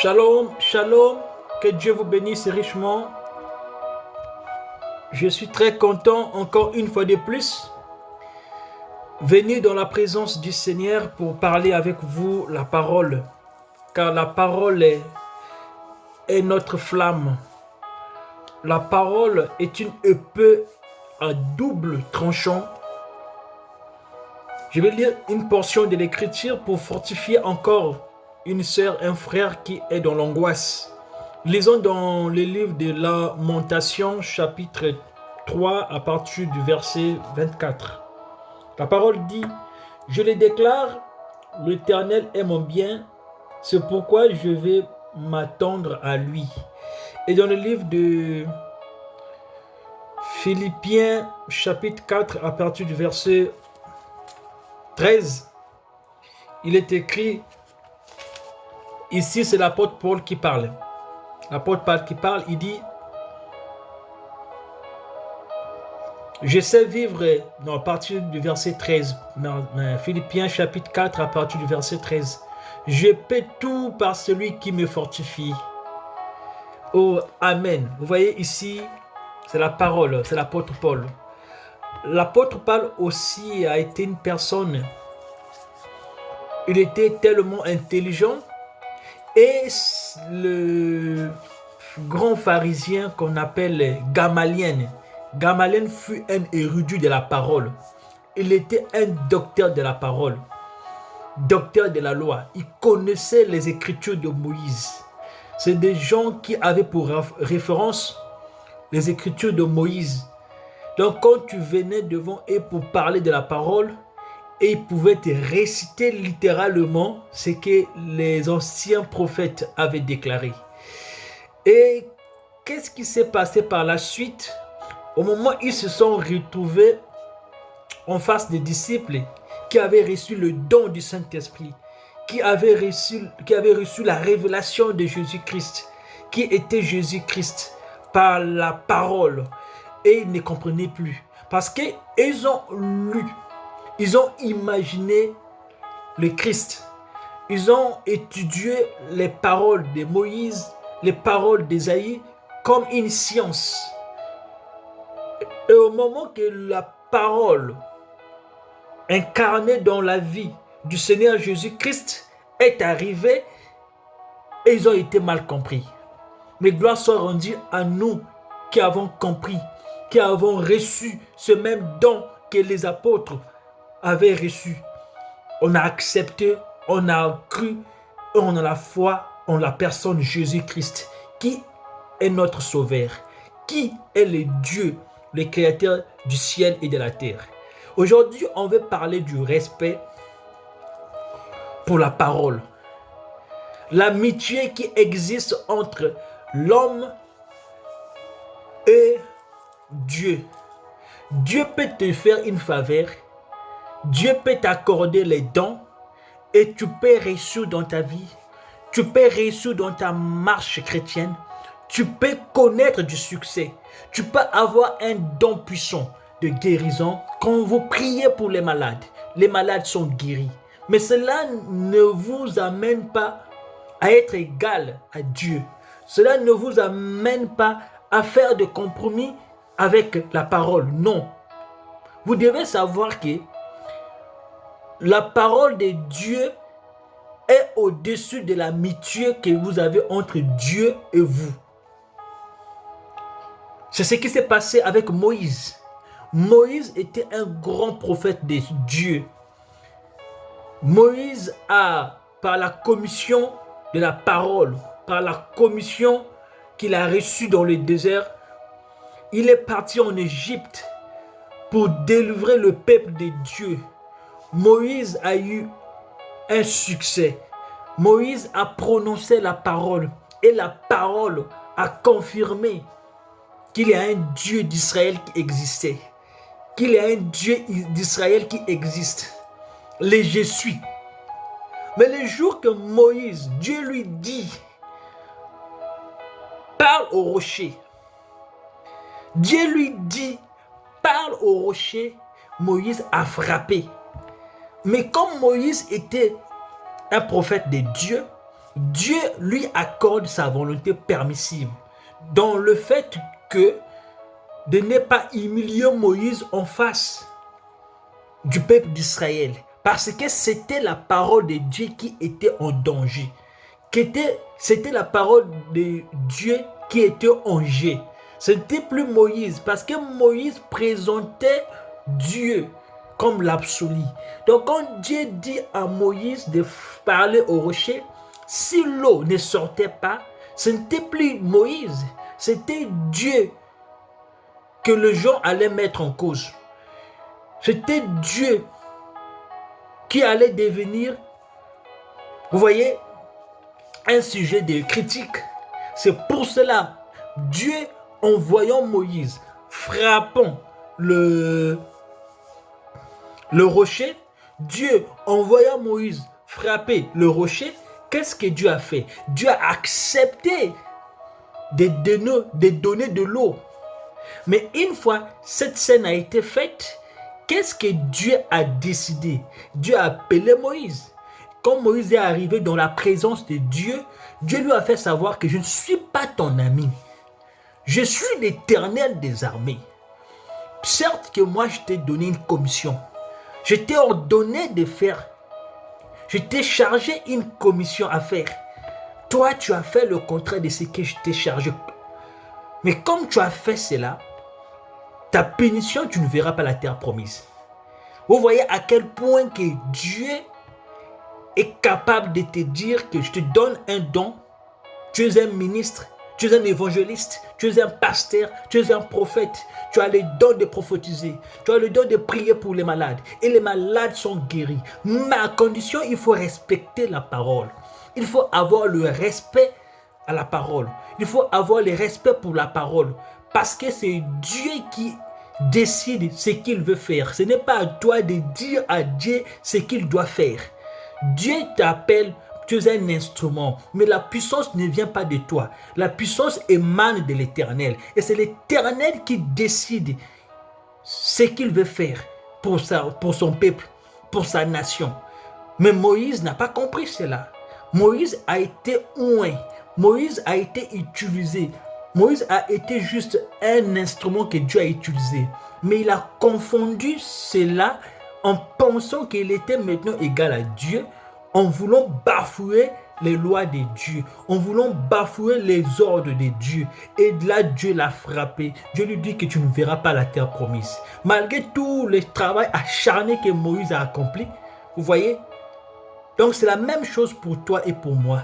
Shalom, shalom, que Dieu vous bénisse richement. Je suis très content encore une fois de plus, venir dans la présence du Seigneur pour parler avec vous la parole, car la parole est notre flamme. La parole est une épée à double tranchant. Je vais lire une portion de l'Écriture pour fortifier encore une sœur, un frère qui est dans l'angoisse. Lisons dans le livre de Lamentations, chapitre 3, à partir du verset 24. La parole dit: « Je le déclare, l'Éternel est mon bien, c'est pourquoi je vais m'attendre à lui. » Et dans le livre de Philippiens, chapitre 4, à partir du verset 13, il est écrit, ici c'est l'apôtre Paul qui parle. L'apôtre Paul qui parle, il dit: je sais vivre, non, à partir du verset 13, Philippiens chapitre 4 à partir du verset 13. Je peux tout par celui qui me fortifie. Oh, Amen. Vous voyez ici, c'est la parole, c'est l'apôtre Paul. L'apôtre Paul aussi a été une personne, il était tellement intelligent, et le grand pharisien qu'on appelle Gamaliel fut un érudit de la parole. Il était un docteur de la parole, docteur de la loi. Il connaissait les écritures de Moïse. C'est des gens qui avaient pour référence les écritures de Moïse. Donc quand tu venais devant eux pour parler de la parole, et ils pouvaient te réciter littéralement ce que les anciens prophètes avaient déclaré. Et qu'est-ce qui s'est passé par la suite? Au moment où ils se sont retrouvés en face des disciples qui avaient reçu le don du Saint-Esprit, qui avaient reçu la révélation de Jésus-Christ, qui était Jésus-Christ par la parole, et ils ne comprenaient plus. Parce qu'ils ont lu, ils ont imaginé le Christ. Ils ont étudié les paroles de Moïse, les paroles d'Ésaïe comme une science. Et au moment que la parole incarnée dans la vie du Seigneur Jésus-Christ est arrivée, ils ont été mal compris. Mais gloire soit rendue à nous qui avons compris, qui avons reçu ce même don que les apôtres avaient reçu. On a accepté, on a cru, et on a la foi en la personne Jésus-Christ, qui est notre sauveur, qui est le Dieu, le créateur du ciel et de la terre. Aujourd'hui, on veut parler du respect pour la parole. L'amitié qui existe entre l'homme et Dieu. Dieu peut te faire une faveur, Dieu peut t'accorder les dons et tu peux réussir dans ta vie, tu peux réussir dans ta marche chrétienne, tu peux connaître du succès, tu peux avoir un don puissant de guérison. Quand vous priez pour les malades sont guéris. Mais cela ne vous amène pas à être égal à Dieu. Cela ne vous amène pas à faire de compromis avec la parole. Non. Vous devez savoir que la parole de Dieu est au-dessus de l'amitié que vous avez entre Dieu et vous. C'est ce qui s'est passé avec Moïse. Moïse était un grand prophète de Dieu. Moïse a, par la commission de la parole, par la commission qu'il a reçue dans le désert, il est parti en Égypte pour délivrer le peuple de Dieu. Moïse a eu un succès. Moïse a prononcé la parole et la parole a confirmé qu'il y a un Dieu d'Israël qui existait, qu'il y a un Dieu d'Israël qui existe, le Je suis. Mais le jour que Moïse, Dieu lui dit, parle au rocher. Dieu lui dit, parle au rocher. Moïse a frappé. Mais comme Moïse était un prophète de Dieu, Dieu lui accorde sa volonté permissive dans le fait que de ne pas humilier Moïse en face du peuple d'Israël. Parce que c'était la parole de Dieu qui était en danger. C'était la parole de Dieu qui était en jeu. Ce n'était plus Moïse, parce que Moïse présentait Dieu comme l'absolu. Donc quand Dieu dit à Moïse de parler au rocher, si l'eau ne sortait pas, ce n'était plus Moïse, c'était Dieu que les gens allaient mettre en cause. C'était Dieu qui allait devenir, vous voyez, un sujet de critique. C'est pour cela, Dieu, en voyant Moïse frappant le rocher, Dieu, en voyant Moïse frapper le rocher, qu'est-ce que Dieu a fait? Dieu a accepté de donner de l'eau. Mais une fois cette scène a été faite, qu'est-ce que Dieu a décidé? Dieu a appelé Moïse. Quand Moïse est arrivé dans la présence de Dieu, Dieu lui a fait savoir que je ne suis pas ton ami. Je suis l'Éternel des armées. Certes que moi je t'ai donné une commission. Je t'ai ordonné de faire. Je t'ai chargé une commission à faire. Toi, tu as fait le contraire de ce que je t'ai chargé. Mais comme tu as fait cela, ta punition, tu ne verras pas la terre promise. Vous voyez à quel point que Dieu est capable de te dire que je te donne un don. Tu es un ministre, tu es un évangéliste, tu es un pasteur, tu es un prophète. Tu as le don de prophétiser, tu as le don de prier pour les malades. Et les malades sont guéris. Mais à condition, il faut respecter la parole. Il faut avoir le respect à la parole. Il faut avoir le respect pour la parole. Parce que c'est Dieu qui décide ce qu'il veut faire. Ce n'est pas à toi de dire à Dieu ce qu'il doit faire. Dieu t'appelle, tu es un instrument, mais la puissance ne vient pas de toi. La puissance émane de l'Éternel. Et c'est l'Éternel qui décide ce qu'il veut faire pour son peuple, pour sa nation. Mais Moïse n'a pas compris cela. Moïse a été oint. Moïse a été utilisé. Moïse a été juste un instrument que Dieu a utilisé. Mais il a confondu cela en pensant qu'il était maintenant égal à Dieu, en voulant bafouer les lois de Dieu, en voulant bafouer les ordres de Dieu. Et là, Dieu l'a frappé. Dieu lui dit que tu ne verras pas la terre promise. Malgré tout le travail acharné que Moïse a accompli, vous voyez? Donc c'est la même chose pour toi et pour moi.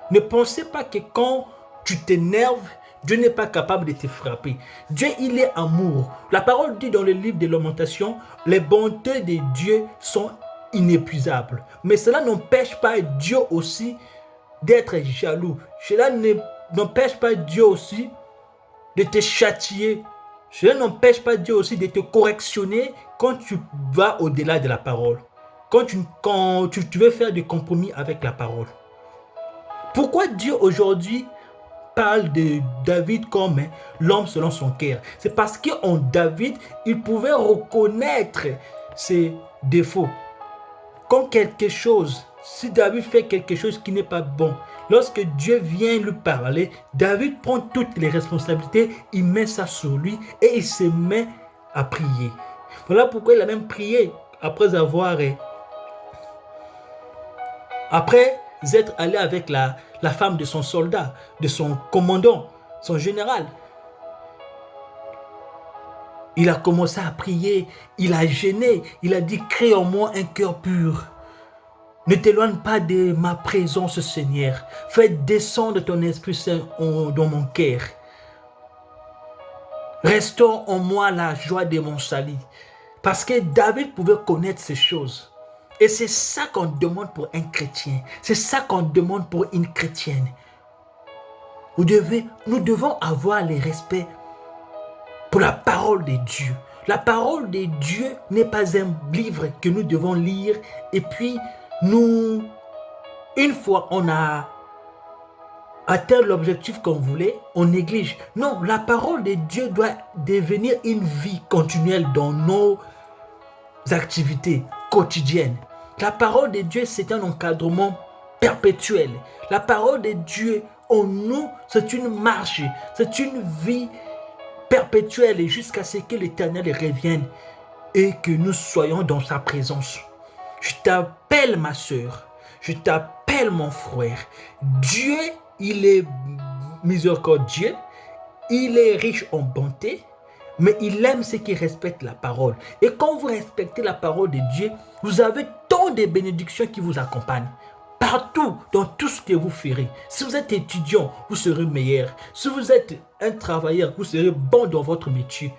Ne pensez pas que quand tu t'énerves, Dieu n'est pas capable de te frapper. Dieu, il est amour. La parole dit dans le livre des Lamentations, les bontés de Dieu sont inépuisables. Mais cela n'empêche pas Dieu aussi d'être jaloux. Cela n'empêche pas Dieu aussi de te châtier. Cela n'empêche pas Dieu aussi de te correctionner quand tu vas au-delà de la parole. Quand tu veux faire des compromis avec la parole. Pourquoi Dieu aujourd'hui parle de David comme l'homme selon son cœur? C'est parce qu'en David, il pouvait reconnaître ses défauts. Quand quelque chose, si David fait quelque chose qui n'est pas bon, lorsque Dieu vient lui parler, David prend toutes les responsabilités, il met ça sur lui et il se met à prier. Voilà pourquoi il a même prié après être allé avec la femme de son soldat, de son commandant, son général. Il a commencé à prier, il a gêné, il a dit: crée en moi un cœur pur. Ne t'éloigne pas de ma présence, Seigneur. Fais descendre ton Esprit Saint dans mon cœur. Restaure en moi la joie de mon salut. Parce que David pouvait connaître ces choses. Et c'est ça qu'on demande pour un chrétien. C'est ça qu'on demande pour une chrétienne. Nous devons avoir le respect pour la parole de Dieu. La parole de Dieu n'est pas un livre que nous devons lire et puis une fois on a atteint l'objectif qu'on voulait, on néglige. Non, la parole de Dieu doit devenir une vie continuelle dans nos activités quotidiennes. La parole de Dieu, c'est un encadrement perpétuelle. La parole de Dieu en nous, c'est une marche, c'est une vie perpétuelle jusqu'à ce que l'Éternel revienne et que nous soyons dans sa présence. Je t'appelle ma soeur, je t'appelle mon frère. Dieu, il est miséricordieux, il est riche en bonté, mais il aime ceux qui respectent la parole. Et quand vous respectez la parole de Dieu, vous avez tant de bénédictions qui vous accompagnent. Partout, dans tout ce que vous ferez. Si vous êtes étudiant, vous serez meilleur. Si vous êtes un travailleur, vous serez bon dans votre métier.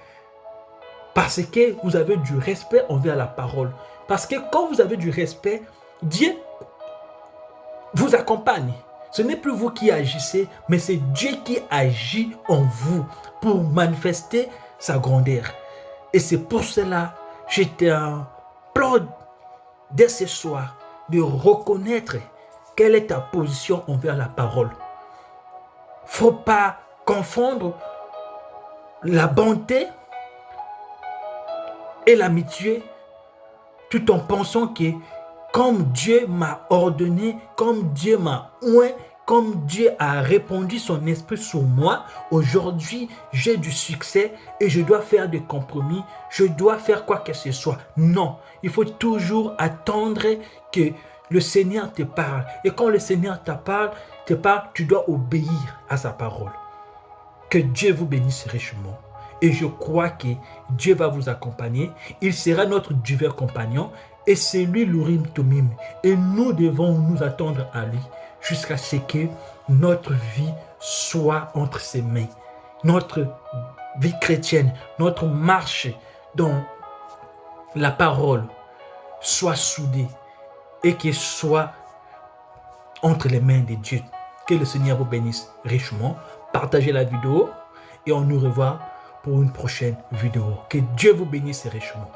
Parce que vous avez du respect envers la parole. Parce que quand vous avez du respect, Dieu vous accompagne. Ce n'est plus vous qui agissez, mais c'est Dieu qui agit en vous pour manifester sa grandeur. Et c'est pour cela que je t'implore dès ce soir de reconnaître quelle est ta position envers la parole. Il ne faut pas confondre la bonté et l'amitié tout en pensant que comme Dieu m'a ordonné, comme Dieu m'a oint, comme Dieu a répandu son esprit sur moi, aujourd'hui j'ai du succès et je dois faire des compromis, je dois faire quoi que ce soit. Non, il faut toujours attendre que le Seigneur te parle. Et quand le Seigneur te parle, tu dois obéir à sa parole. Que Dieu vous bénisse richement. Et je crois que Dieu va vous accompagner. Il sera notre divin compagnon. Et c'est lui l'Urim Tumim. Et nous devons nous attendre à lui jusqu'à ce que notre vie soit entre ses mains. Notre vie chrétienne, notre marche dans la parole soit soudée et qu'elle soit entre les mains de Dieu. Que le Seigneur vous bénisse richement. Partagez la vidéo et on nous revoit pour une prochaine vidéo. Que Dieu vous bénisse richement.